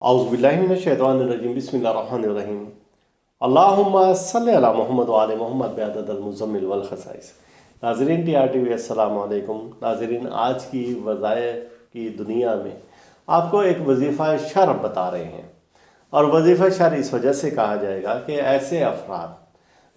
औज़ुबिल्लाहि मिनश्शैतानिर्रजीम बिस्मिल्लाहिर्रहमानिर्रहीम अल्लाहुम्मा सल्लि अला मोहम्मद व आले मोहम्मद बिअददिल मुज़म्मिल वल खसाइस। नाज़रीन TRTV अस्सलामु अलैकुम। नाज़रीन, आज की वज़ाइफ की दुनिया में आपको एक वजीफ़ा शर बता रहे हैं, और वजीफ़ा शर इस वजह से कहा जाएगा कि ऐसे अफराद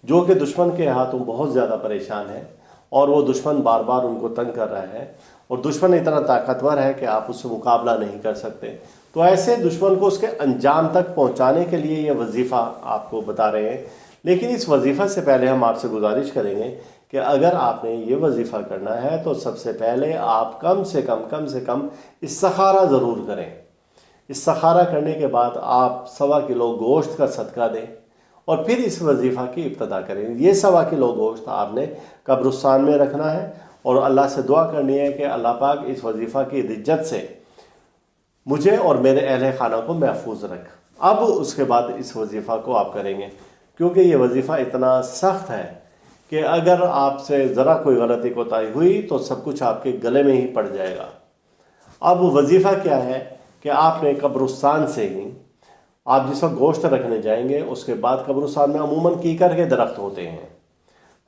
जो कि दुश्मन के हाथों बहुत ज़्यादा परेशान हैं और वो दुश्मन बार बार उनको तंग कर रहा है और दुश्मन इतना ताकतवर है कि आप उससे मुकाबला नहीं कर सकते, तो ऐसे दुश्मन को उसके अंजाम तक पहुंचाने के लिए ये वजीफ़ा आपको बता रहे हैं। लेकिन इस वजीफ़ा से पहले हम आपसे गुजारिश करेंगे कि अगर आपने ये वजीफ़ा करना है तो सबसे पहले आप कम से कम इस्तिखारा ज़रूर करें। इस्तिखारा करने के बाद आप 1.25 किलो गोश्त का सदका दें और फिर इस वजीफ़ा की इब्तदा करें। ये 1.25 किलो गोश्त आपने कब्रिस्तान में रखना है और अल्लाह से दुआ करनी है कि अल्लाह पाक इस वजीफ़ा की इज्जत से मुझे और मेरे अहले खाना को महफूज रख। अब उसके बाद इस वजीफ़ा को आप करेंगे, क्योंकि ये वजीफ़ा इतना सख्त है कि अगर आपसे ज़रा कोई गलती कोताही हुई तो सब कुछ आपके गले में ही पड़ जाएगा। अब वजीफ़ा क्या है कि आपने कब्रिस्तान से ही, आप जिस वक्त गोश्त रखने जाएंगे उसके बाद कब्रिस्तान में अमूमन कीकर के दरख्त होते हैं,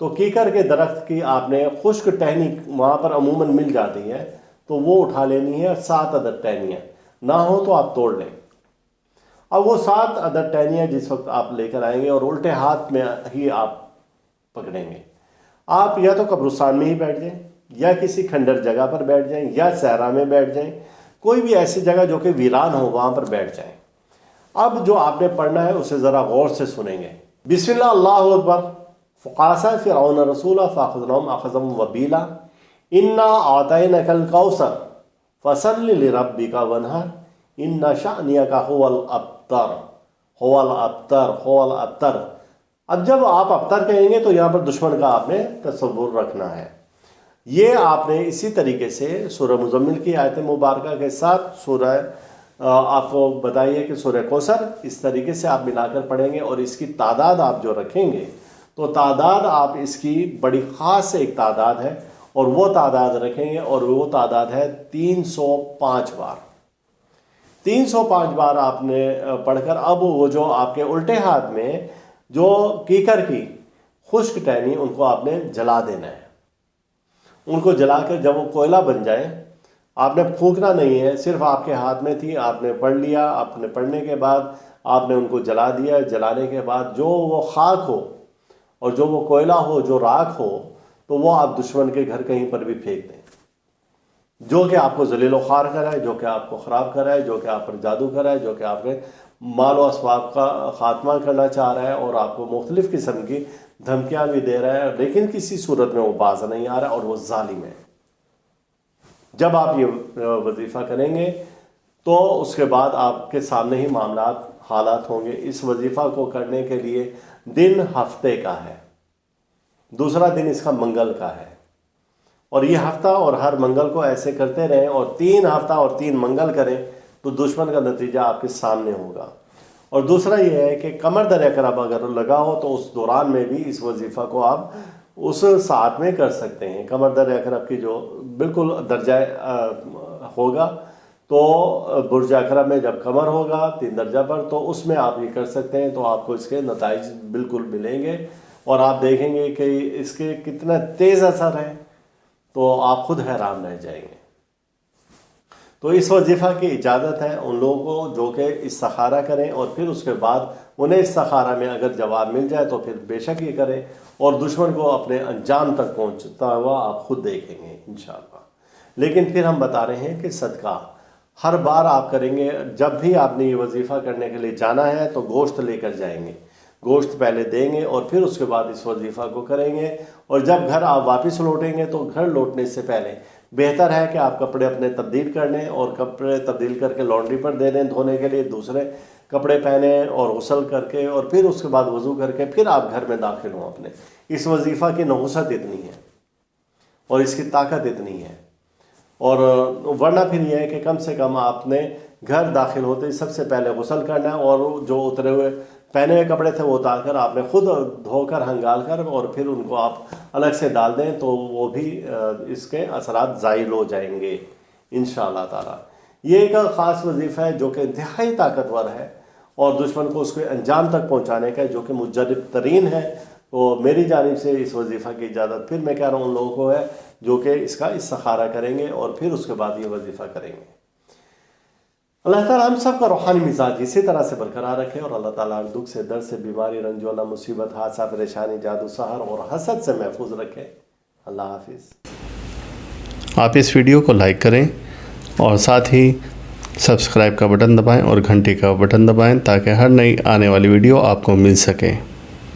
तो कीकर के दरख्त की आपने खुश्क टहनी वहाँ पर अमूमन मिल जाती है, तो वो उठा लेनी है। 7 अदद टहनियाँ, ना हो तो आप तोड़ लें। अब वो 7 अदद टहनियाँ जिस वक्त आप लेकर आएंगे और उल्टे हाथ में ही आप पकड़ेंगे, आप या तो कब्रिस्तान में ही बैठ जाएं या किसी खंडर जगह पर बैठ जाएं या सहरा में बैठ जाएं, कोई भी ऐसी जगह जो कि वीरान हो वहाँ पर बैठ जाएं। अब जो आपने पढ़ना है उसे ज़रा गौर से सुनेंगे। बिस्मिल्लाह अल्लाहु अकबर फ़क़ासा फ़िरऔन रसूला फ़अख़ज़नाहुम अख़ज़म वबीला इन्ना आतैनकल कौसर फसल्लि लिरब्बिका वन्हर इन्ना शानियका हुवल अब्तर हुवल अब्तर। अब जब आप अब्तर कहेंगे तो यहाँ पर दुश्मन का आपने तसव्वुर रखना है। ये आपने इसी तरीके से सूरह मुज़म्मिल की आयत मुबारका के साथ सूरह आपको बताइए कि सूरह कौसर, इस तरीके से आप मिलाकर पढ़ेंगे और इसकी तादाद आप जो रखेंगे तो तादाद आप इसकी बड़ी ख़ास एक तादाद है और वो तादाद रखेंगे और वो तादाद है 305 बार। 305 बार आपने पढ़कर अब वो जो आपके उल्टे हाथ में जो कीकर की खुश्क टहनी उनको आपने जला देना है। उनको जलाकर जब वो कोयला बन जाए, आपने फूंकना नहीं है, सिर्फ आपके हाथ में थी, आपने पढ़ लिया। आपने पढ़ने के बाद आपने उनको जला दिया। जलाने के बाद जो वो खाक हो और जो वो कोयला हो, जो राख हो, तो वो आप दुश्मन के घर कहीं पर भी फेंक दें, जो कि आपको जलील ख़ार कराए, जो कि आपको ख़राब कराए, जो कि आप पर जादू कराए, जो कि आपके माल व असबाब का ख़ात्मा करना चाह रहा है और आपको मुख्तलिफ़ किस्म की धमकियाँ भी दे रहा है, लेकिन किसी सूरत में वो बाज नहीं आ रहा और वो जालिम है। जब आप ये वजीफ़ा करेंगे तो उसके बाद आपके सामने ही मामलात हालात होंगे। इस वजीफ़ा को करने के लिए दिन हफ्ते का है, दूसरा दिन इसका मंगल का है, और ये हफ्ता और हर मंगल को ऐसे करते रहें और 3 हफ्ता और 3 मंगल करें तो दुश्मन का नतीजा आपके सामने होगा। और दूसरा ये है कि कमर दर अकरब अगर लगा हो तो उस दौरान में भी इस वजीफ़ा को आप उस साथ में कर सकते हैं। कमर दर अकरब की जो बिल्कुल दर्जा होगा, तो बुर्ज अकरब में जब कमर होगा 3 दर्जा पर, तो उसमें आप ये कर सकते हैं, तो आपको इसके नताइज बिल्कुल मिलेंगे और आप देखेंगे कि इसके कितना तेज़ असर है, तो आप खुद हैरान रह जाएंगे। तो इस वजीफ़ा की इजाज़त है उन लोगों को जो कि इस्तिखारा करें और फिर उसके बाद उन्हें इस्तिखारा में अगर जवाब मिल जाए तो फिर बेशक ये करें और दुश्मन को अपने अंजाम तक पहुंचता हुआ आप खुद देखेंगे इंशाअल्लाह। लेकिन फिर हम बता रहे हैं कि सदका हर बार आप करेंगे। जब भी आपने ये वजीफ़ा करने के लिए जाना है तो गोश्त लेकर जाएंगे, गोश्त पहले देंगे और फिर उसके बाद इस वजीफ़ा को करेंगे। और जब घर आप वापस लौटेंगे तो घर लौटने से पहले बेहतर है कि आप कपड़े अपने तब्दील कर लें और कपड़े तब्दील करके लॉन्ड्री पर दे दें धोने के लिए, दूसरे कपड़े पहने और गुस्ल करके और फिर उसके बाद वज़ू करके फिर आप घर में दाखिल हों अपने। इस वजीफ़ा की नहुसत इतनी है और इसकी ताकत इतनी है। और वरना फिर यह है कि कम से कम आपने घर दाखिल होते ही सबसे पहले गुस्ल करना है और जो उतरे हुए पहने हुए कपड़े थे वो उतार कर आपने खुद धोकर हंगाल कर और फिर उनको आप अलग से डाल दें, तो वो भी इसके असरात ज़ाइल हो जाएंगे इंशाअल्लाह ताला। یہ ایک خاص وظیفہ ہے جو کہ انتہائی طاقتور ہے اور دشمن کو اس کے انجام تک پہنچانے کا جو کہ مجرب ترین ہے. تو میری جانب سے اس وظیفہ کی اجازت پھر میں کہہ رہا ہوں ان لوگوں کو ہے جو کہ اس کا استخارہ کریں گے اور پھر اس کے بعد یہ وظیفہ کریں گے. اللہ تعالیٰ ہم سب کا روحانی مزاج اسی طرح سے برقرار رکھے اور اللہ تعالیٰ دکھ سے، درد سے، بیماری، رنجونا، مصیبت، حادثہ، پریشانی، جادو، سحر اور حسد سے محفوظ رکھے. اللہ حافظ. آپ اس ویڈیو کو لائک کریں اور ساتھ ہی سبسکرائب کا بٹن دبائیں اور گھنٹی کا بٹن دبائیں تاکہ ہر نئی آنے والی ویڈیو آپ کو مل سکے.